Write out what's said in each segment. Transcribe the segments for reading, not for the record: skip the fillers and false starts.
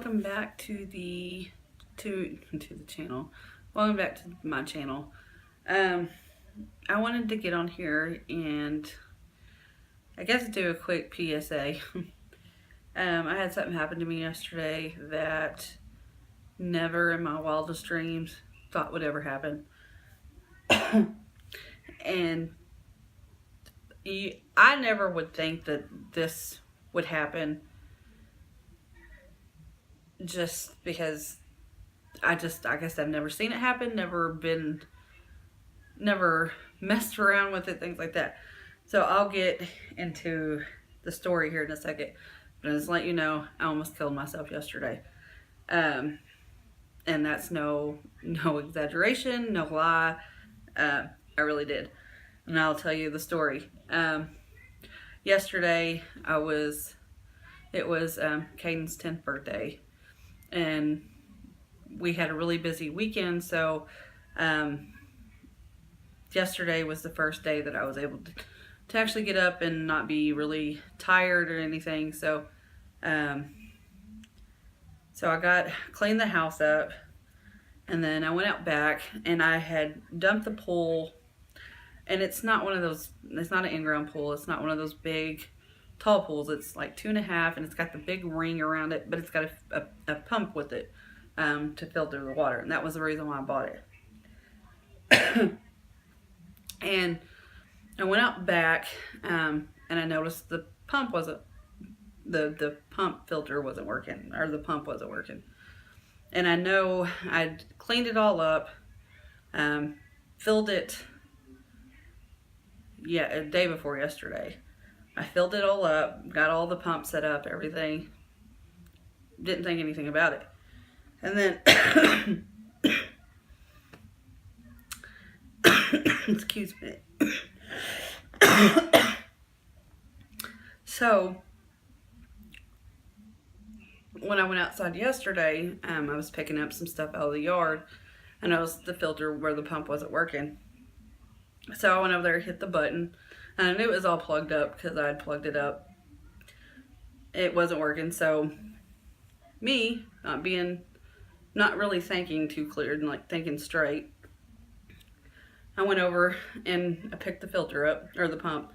welcome back to the channel. Welcome back to my channel. Um, I wanted to get on here and I guess do a quick PSA. I had something happen to me yesterday that never in my wildest dreams thought would ever happen. And I never would think that this would happen, just because I guess I've never seen it happen, never messed around with it, things like that. So I'll get into the story here in a second. But just let you know, I almost killed myself yesterday. Um, and that's no exaggeration, no lie. I really did. And I'll tell you the story. Yesterday it was Caden's 10th birthday. And we had a really busy weekend, so yesterday was the first day that I was able to actually get up and not be really tired or anything. So I cleaned the house up, and then I went out back and I had dumped the pool. And it's not an in-ground pool. It's not one of those big, tall pools. It's like 2.5, and it's got the big ring around it, but it's got a pump with it to filter the water. And that was the reason why I bought it. And I went out back, and I noticed the pump filter wasn't working, or the pump wasn't working. And I know I'd cleaned it all up, filled it. Yeah, a day before yesterday. I filled it all up, got all the pumps set up, everything. Didn't think anything about it. And then, excuse me. So, when I went outside yesterday, I was picking up some stuff out of the yard, and I noticed the filter where the pump wasn't working. So I went over there, hit the button, and I knew it was all plugged up because I had plugged it up. It wasn't working, so me, not really thinking too clear and like thinking straight, I went over and I picked the filter up, or the pump,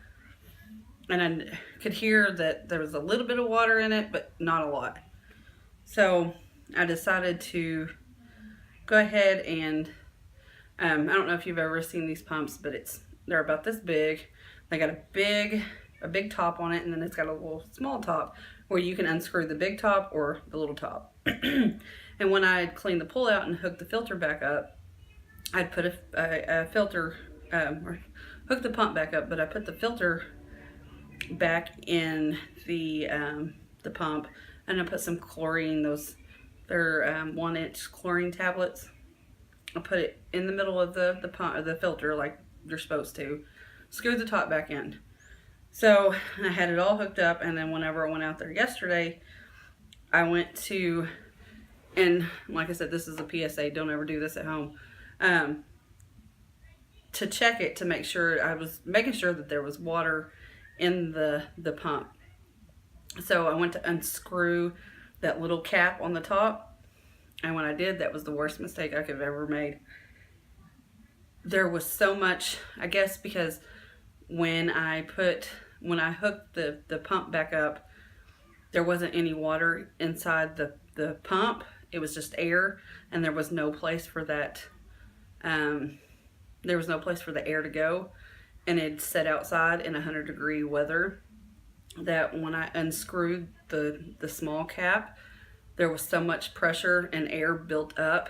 and I could hear that there was a little bit of water in it, but not a lot. So I decided to go ahead and I don't know if you've ever seen these pumps, but they're about this big. They got a big top on it, and then it's got a little small top where you can unscrew the big top or the little top. And when I cleaned the pool out and hooked the filter back up, I'd put a filter, or hooked the pump back up, but I put the filter back in the pump, and I put some chlorine. They're 1-inch chlorine tablets. I put it in the middle of the pump, of the filter, like you're supposed to. Screw the top back in. So I had it all hooked up, and then whenever I went out there yesterday, I went to, and like I said, this is a PSA, don't ever do this at home, to check it, to make sure, I was making sure that there was water in the pump. So I went to unscrew that little cap on the top. And when I did, that was the worst mistake I could have ever made. There was so much, I guess, because when I hooked the pump back up, there wasn't any water inside the pump. It was just air, and there was no place for that. There was no place for the air to go, and it sat outside in 100-degree weather. That when I unscrewed the small cap, there was so much pressure and air built up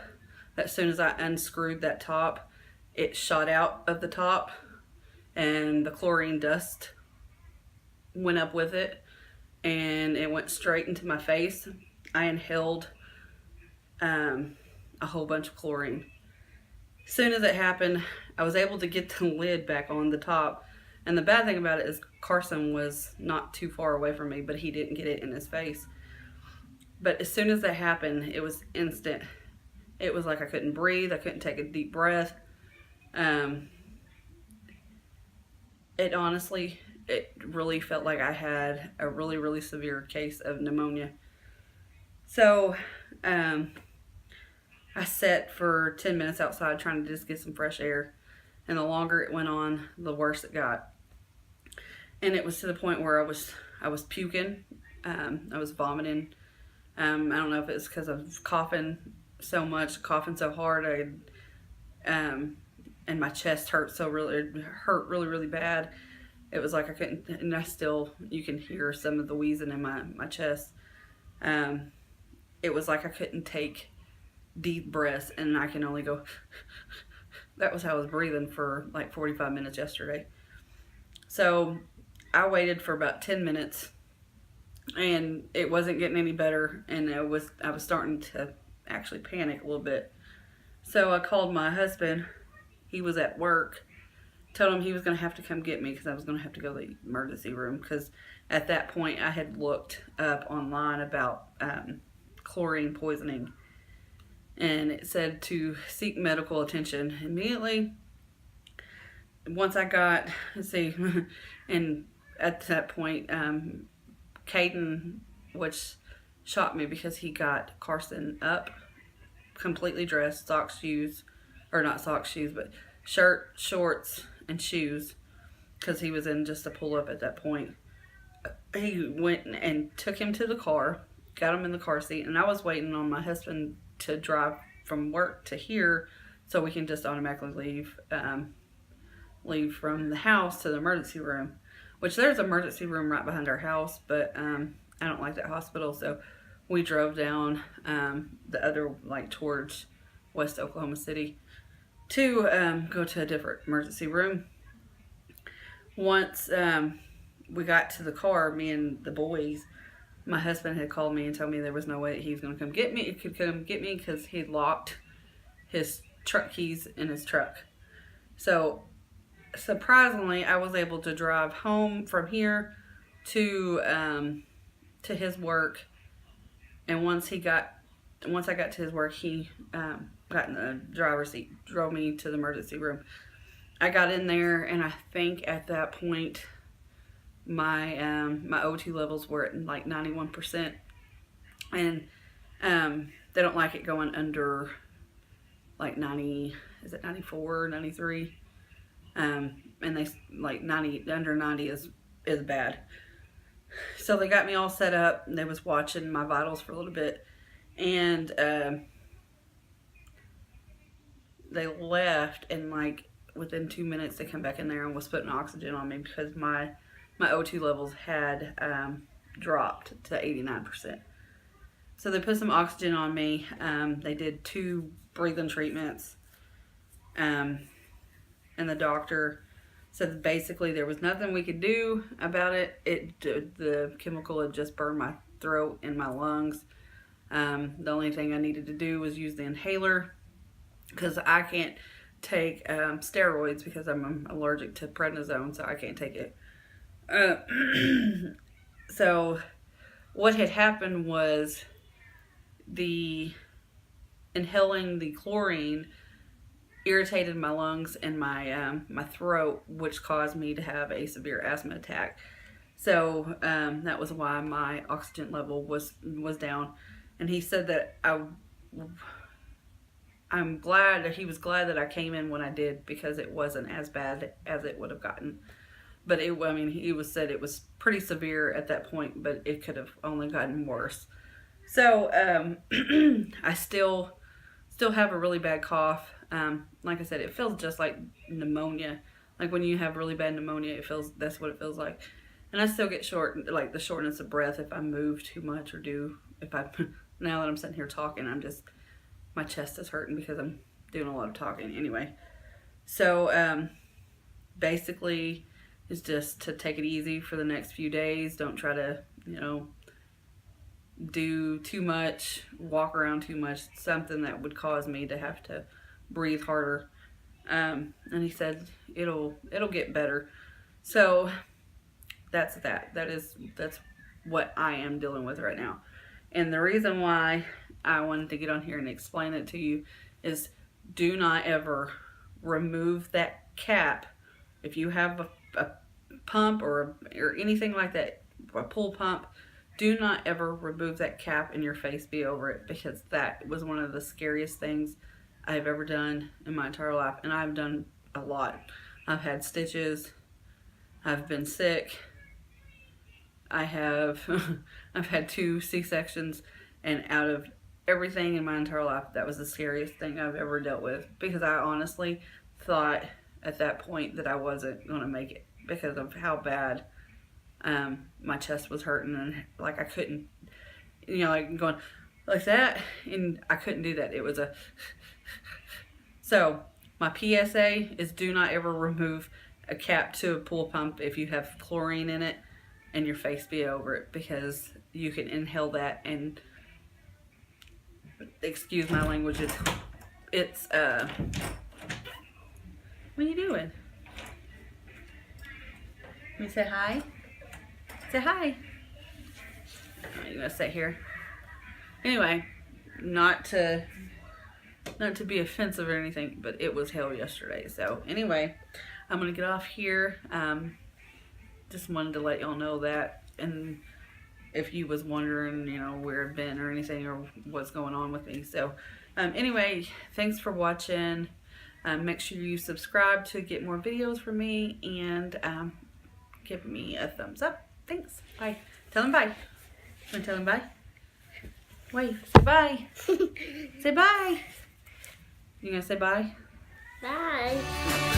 that as soon as I unscrewed that top, it shot out of the top, and the chlorine dust went up with it, and it went straight into my face. I inhaled a whole bunch of chlorine. As soon as it happened, I was able to get the lid back on the top. And the bad thing about it is Carson was not too far away from me, but he didn't get it in his face. But as soon as that happened, it was instant. It was like I couldn't breathe. I couldn't take a deep breath. It really felt like I had a really, really severe case of pneumonia. So, I sat for 10 minutes outside trying to just get some fresh air. And the longer it went on, the worse it got. And it was to the point where I was puking. I was vomiting. I don't know if it's because I was coughing so much, coughing so hard. And my chest hurt really bad. It was like I couldn't, and you can hear some of the wheezing in my chest. It was like I couldn't take deep breaths, and I can only go. That was how I was breathing for like 45 minutes yesterday. So I waited for about 10 minutes, and it wasn't getting any better, and I was starting to actually panic a little bit. So I called my husband. He was at work. Told him he was going to have to come get me because I was going to have to go to the emergency room, because at that point I had looked up online about chlorine poisoning, and it said to seek medical attention immediately. Once I got, and at that point, Caden, which shot me because he got Carson up, completely dressed, socks, shoes, or not socks, shoes, but shirt, shorts, and shoes, because he was in just a pull-up at that point. He went and took him to the car, got him in the car seat, and I was waiting on my husband to drive from work to here so we can just automatically leave from the house to the emergency room, which there's an emergency room right behind our house, but I don't like that hospital, so we drove down the other, like towards West Oklahoma City, to go to a different emergency room. Once we got to the car, me and the boys, my husband had called me and told me there was no way that he was going to come get me. It could come get me because he'd locked his truck keys in his truck. So surprisingly, I was able to drive home from here to his work. And once I got to his work, he got in the driver's seat, drove me to the emergency room. I got in there, and I think at that point, my O2 levels were at like 91%, and they don't like it going under like 90. Is it 94, 93? And they like 90, under 90 is bad. So they got me all set up, and they was watching my vitals for a little bit, and they left, and like within 2 minutes they come back in there and was putting oxygen on me because my O2 levels had dropped to 89%. So they put some oxygen on me. They did 2 breathing treatments, and the doctor said basically there was nothing we could do about it. The chemical had just burned my throat and my lungs. The only thing I needed to do was use the inhaler, because I can't take steroids because I'm allergic to prednisone, so I can't take it. So what had happened was the inhaling the chlorine irritated my lungs and my throat, which caused me to have a severe asthma attack. So that was why my oxygen level was down. And he said that I'm glad that he was glad that I came in when I did, because it wasn't as bad as it would have gotten. But he said it was pretty severe at that point, but it could have only gotten worse. So I still have a really bad cough. Like I said, it feels just like pneumonia. Like when you have really bad pneumonia, that's what it feels like. And I still get the shortness of breath if I move too much or now that I'm sitting here talking, my chest is hurting because I'm doing a lot of talking anyway. So basically it's just to take it easy for the next few days. Don't try to, do too much, walk around too much, something that would cause me to have to breathe harder. And he said it'll get better. So that's that. That's what I am dealing with right now. And the reason why I wanted to get on here and explain it to you is, do not ever remove that cap. If you have a pump or anything like that, a pull pump, do not ever remove that cap and your face be over it, because that was one of the scariest things I've ever done in my entire life. And I've done a lot. I've had stitches. I've been sick. I've had 2 C-sections, and out of everything in my entire life, that was the scariest thing I've ever dealt with, because I honestly thought at that point that I wasn't going to make it because of how bad my chest was hurting, and like I couldn't, like going like that, and I couldn't do that. It was a so my PSA is, do not ever remove a cap to a pool pump if you have chlorine in it and your face be over it, because you can inhale that, and excuse my language, it's what are you doing? Let me say hi. Say hi. I'm gonna sit here. Anyway, not to be offensive or anything, but it was hell yesterday. So anyway, I'm gonna get off here. Just wanted to let y'all know that, and if you was wondering, where I've been or anything, or what's going on with me. So anyway, thanks for watching. Make sure you subscribe to get more videos from me, and give me a thumbs up. Thanks. Bye. Tell them bye. You want to tell them bye? Wait, say bye. Say bye. You gonna say bye? Bye.